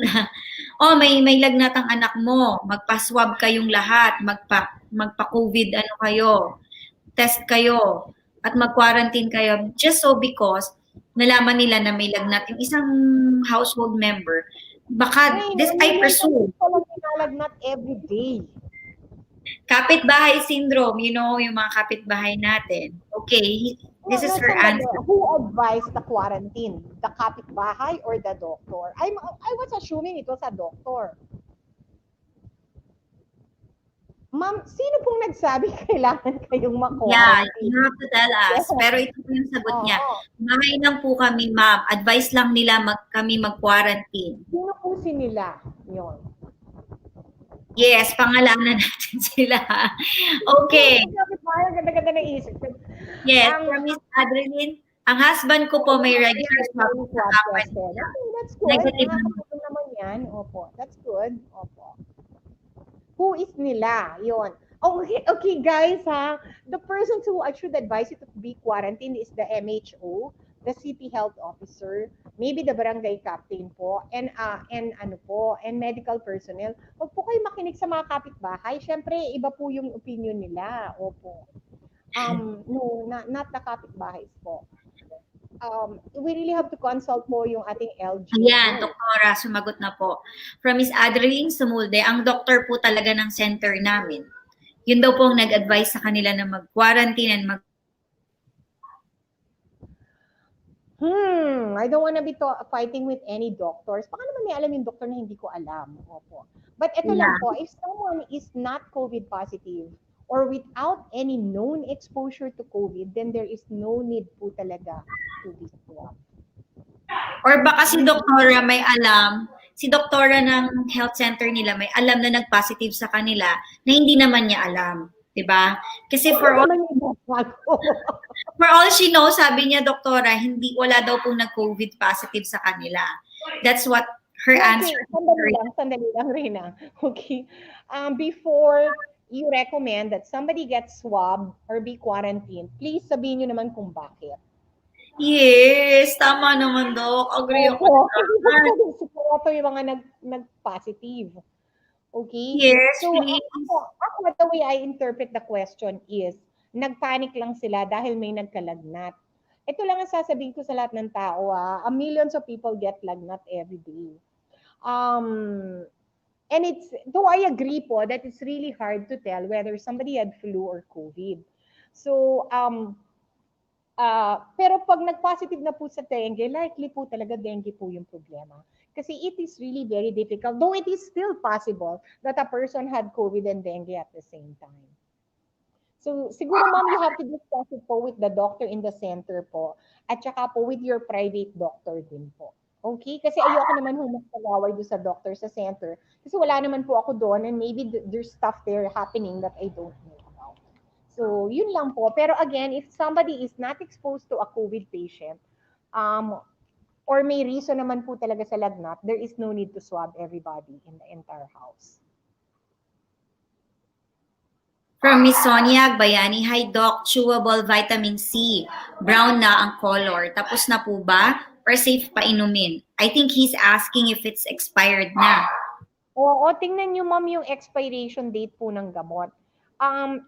Oh, may lagnat ang anak mo, magpa-swab kayong lahat, magpa-COVID ano kayo, test kayo, at mag-quarantine kayo just so because nalaman nila na may lagnat yung isang household member. Baka, I presume, Not every day. kapitbahay syndrome, you know, yung mga kapitbahay natin. Okay, this is her answer. Who advised the quarantine? The kapitbahay or the doctor? I was assuming it was a doctor. Ma'am, sino pong nagsabi kailangan kayong ma-quarantine? Yeah, you have to tell us. Yes. Pero ito po yung sagot niya. Bahay lang po kami, ma'am. Advice lang nila kami mag-quarantine. Sino po nila? Yun. Yes, pangalanan natin sila. Okay. Ganda-ganda na isip. Yes, from Miss Adreline, ang husband ko po may regular swab sa company. That's good. Negative naman yan. Opo. That's good. Opo. Who is nila? Yon. Okay, guys, ha? The persons who I should advise you to be quarantined is the MHO, the city health officer, maybe the barangay captain po, and medical personnel. Huwag po kayo makinig sa mga kapitbahay. Syempre, iba po yung opinion nila. Opo. No, not the kapitbahay po. We really have to consult po yung ating LG. Ayan, doktora, sumagot na po. From Miss Adreline Sumulde, ang doktor po talaga ng center namin. Yun daw po ang nag-advise sa kanila na mag-quarantine and I don't wanna be fighting with any doctors. Baka naman may alam yung doktor na hindi ko alam. Opo. But ito lang po, if someone is not COVID positive, or without any known exposure to COVID, then there is no need po talaga to be swabbed. Or baka si doktora may alam, si doktora ng health center nila may alam na nag-positive sa kanila na hindi naman niya alam. Diba? Kasi for all she knows, sabi niya, doktora, wala daw pong nag-COVID positive sa kanila. That's what her answer. Sandali lang, Rina. Okay. Before you recommend that somebody get swabbed or be quarantined, please sabihin nyo naman kung bakit. Yes, tama naman, Dok. Agree ako. Ito yung mga nag-positive. Okay? Yes, so, ako, the way I interpret the question is, nagpanic lang sila dahil may nagkalagnat. Ito lang ang sasabihin ko sa lahat ng tao. Millions of people get lagnat every day. And though I agree po that it's really hard to tell whether somebody had flu or COVID. So, pero pag nag-positive na po sa dengue, likely po talaga dengue po yung problema. Kasi it is really very difficult, though it is still possible that a person had COVID and dengue at the same time. So, siguro ma'am, you have to discuss it po with the doctor in the center po, at saka po with your private doctor din po. Okay? Kasi ayoko naman humagsagaway doon sa doctor sa center. Kasi wala naman po ako doon and maybe there's stuff there happening that I don't know about. So, yun lang po. Pero again, if somebody is not exposed to a COVID patient, or may reason naman po talaga sa lagnat, there is no need to swab everybody in the entire house. From Miss Sonia Agbayani, hi Doc, chewable vitamin C. Brown na ang color. Tapos na po ba? Or safe pa inumin? I think he's asking if it's expired na. Oo, tingnan nyo ma'am yung expiration date po ng gamot.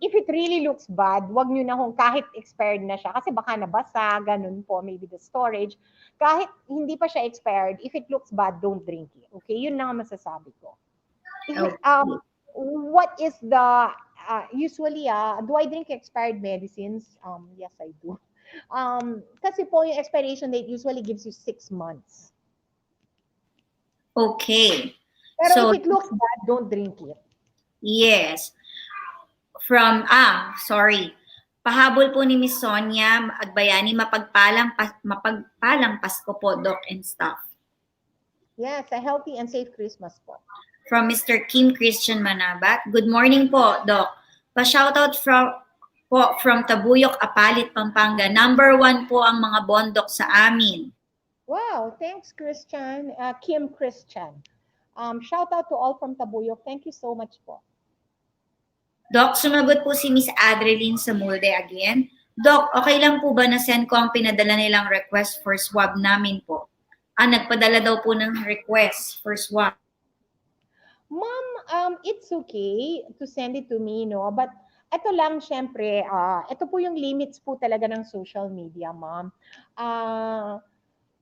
If it really looks bad, wag nyo na kung kahit expired na siya. Kasi baka nabasa, ganun po, maybe the storage. Kahit hindi pa siya expired, if it looks bad, don't drink it. Okay, yun lang ang masasabi ko. What is the, usually, do I drink expired medicines? Yes, I do. Kasi po yung expiration date usually gives you 6 months. Okay. Pero if it looks bad, don't drink it. Yes. From, pahabol po ni Miss Sonia Agbayani, mapagpalang Pasko po, Doc and staff. Yes, a healthy and safe Christmas po. From Mr. Kim Christian Manabat, good morning po, Doc. Pa-shoutout from Tabuyok, Apalit, Pampanga. Number 1 po ang mga bondok sa amin. Wow, thanks, Christian. Kim Christian. Shout out to all from Tabuyok. Thank you so much po. Doc, sumagot po si Miss Adreline Samulde again. Doc, okay lang po ba na send ko ang pinadala nilang request for swab namin po? Nagpadala daw po ng request for swab. Ma'am, it's okay to send it to me, no? But ito lang, syempre, ito po yung limits po talaga ng social media, ma'am. Ah,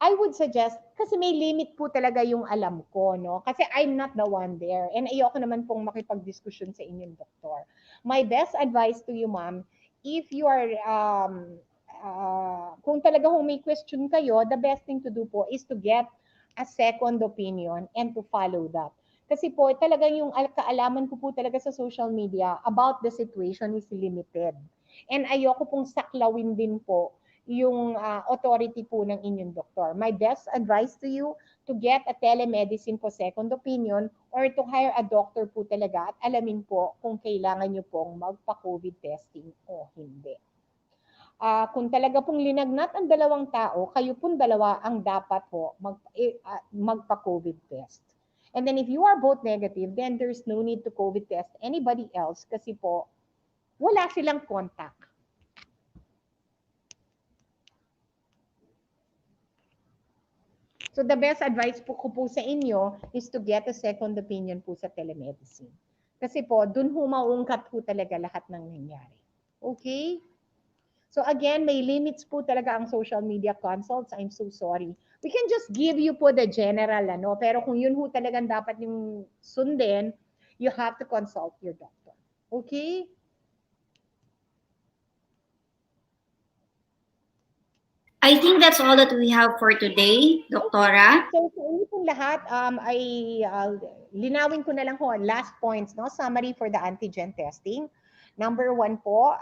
I would suggest, kasi may limit po talaga yung alam ko, no? Kasi I'm not the one there. And ayoko naman pong makipag-discussion sa inyong doktor. My best advice to you, ma'am, if you are, kung talaga kung may question kayo, the best thing to do po is to get a second opinion and to follow that. Kasi po, talagang yung kaalaman ko po talaga sa social media about the situation is limited. And ayoko pong saklawin din po yung authority po ng inyong doktor. My best advice to you to get a telemedicine po second opinion or to hire a doctor po talaga at alamin po kung kailangan nyo pong magpa-COVID testing o hindi. Kung talaga pong linagnat ang dalawang tao, kayo pong dalawa ang dapat po magpa-COVID test. And then if you are both negative, then there's no need to COVID test anybody else kasi po wala silang contact. So the best advice po ko po sa inyo is to get a second opinion po sa telemedicine. Kasi po, dun ho maungkat po talaga lahat ng nangyari. Okay? So again, may limits po talaga ang social media consults. I'm so sorry. We can just give you po the general, ano, pero kung yun ho talagang dapat yung sundin, you have to consult your doctor. Okay? I think that's all that we have for today, Doktora. So sa inyo pong lahat, ay linawin ko na lang po last points, no? Summary for the antigen testing. Number one po,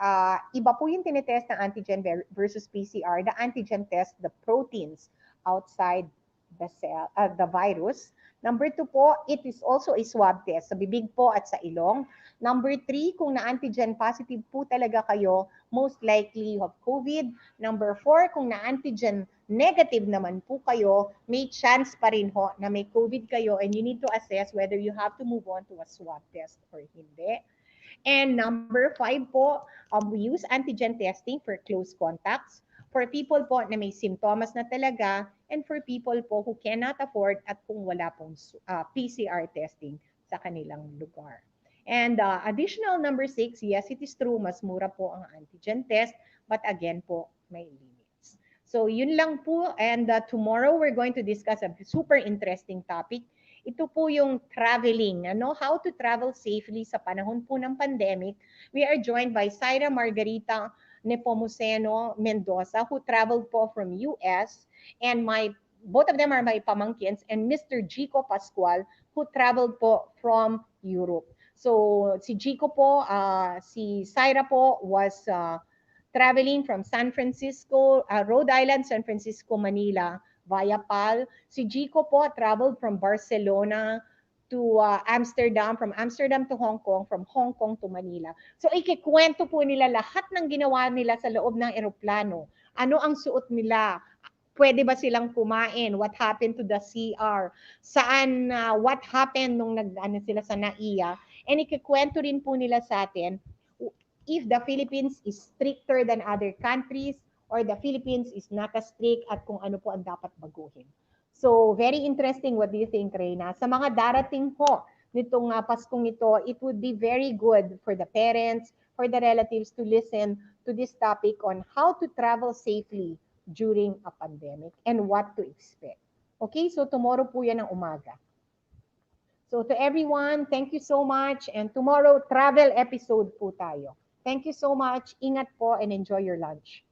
iba po yung tinetest ng antigen versus PCR. The antigen test the proteins outside the cell, the virus. Number two po, it is also a swab test sa bibig po at sa ilong. Number three, kung na-antigen positive po talaga kayo, most likely you have COVID. Number four, kung na-antigen negative naman po kayo, may chance pa rin ho na may COVID kayo and you need to assess whether you have to move on to a swab test or hindi. And number five po, we use antigen testing for close contacts, for people po na may symptoms na talaga, and for people po who cannot afford at kung wala pong PCR testing sa kanilang lugar. And additional number six, yes, it is true, mas mura po ang antigen test, but again po, may limits. So yun lang po, and tomorrow we're going to discuss a super interesting topic. Ito po yung traveling, ano, how to travel safely sa panahon po ng pandemic. We are joined by Syra Margarita Nepomuceno Mendoza, who traveled po from US, and both of them are my pamangkins, and Mr. Jico Pascual, who traveled po from Europe. So si Jico po, si Syra po was traveling from San Francisco, Rhode Island, San Francisco, Manila, via PAL. Si Jico po traveled from Barcelona to Amsterdam, from Amsterdam to Hong Kong to Manila. So ikikwento po nila lahat ng ginawa nila sa loob ng eroplano. Ano ang suot nila? Pwede ba silang kumain? What happened to the CR? Saan, what happened nung nag-ano sila sa NAIA? And ikikwento rin po nila sa atin if the Philippines is stricter than other countries or the Philippines is not as strict at kung ano po ang dapat baguhin. So, very interesting. What do you think, Reyna? Sa mga darating po nitong Paskong ito, it would be very good for the parents, for the relatives to listen to this topic on how to travel safely during a pandemic and what to expect. Okay, so tomorrow po yan ang umaga. So to everyone, thank you so much. And tomorrow, travel episode po tayo. Thank you so much. Ingat po and enjoy your lunch.